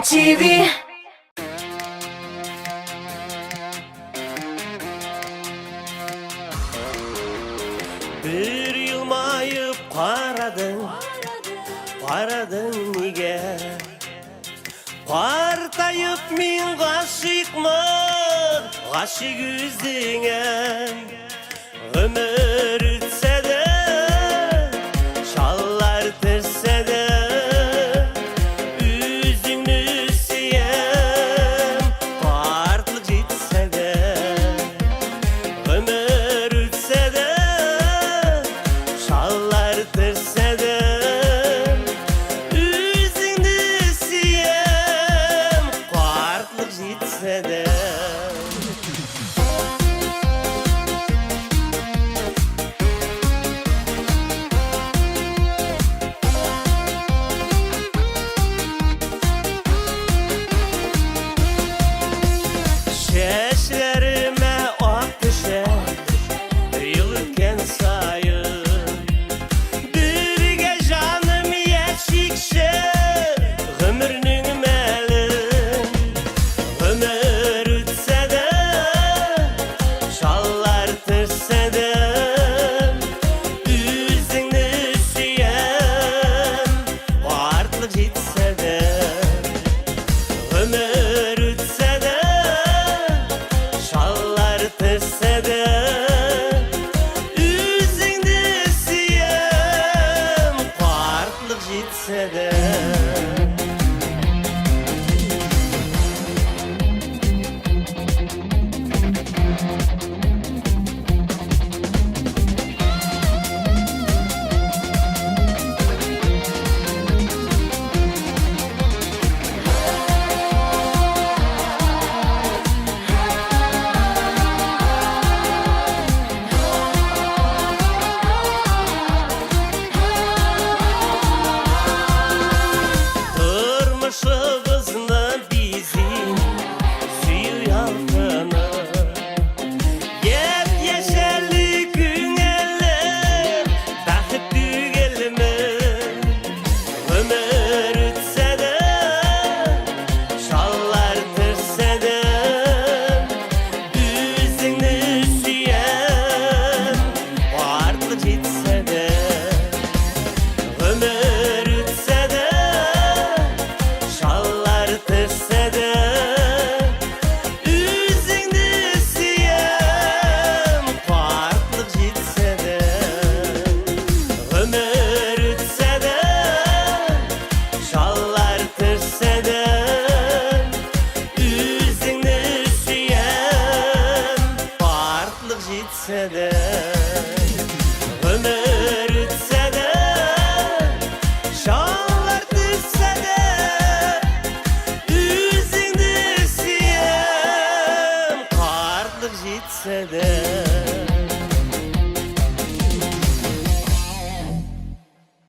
TV. Bir yılmayıp qaradın nige Partayıp min gaşık yüzüne Ömür ütse de şallar tırse de Üzüngünü siyem partlık jitse de Ömür ütse de şallar tırse de Üzüngünü siyem partlık jitse de Çeşlerime ak düşer yılırken sayın Birge canım yeşikşer ömrünün melin Ömür ütse de şallar tırse de Üzüngünü siyem partlık jitse de Ömür ütse de şallar tırse de Üzüngünü siyem partlık jitse de Turmuşumuzda bizim suyu yaltını Yep yeşerli günler Bakıp dügelimi Ömür ütse de şallar tırse de Üzüngünü siyem partlık jitse de Ömür ütse de şallar tırse de Üzüngünü siyem partlık jitse de Ömür ütse de şallar tırse de Üzüngünü siyem partlık jitse de Ömür ütse de şallar tırse de Üzüngünü siyem partlık jitse de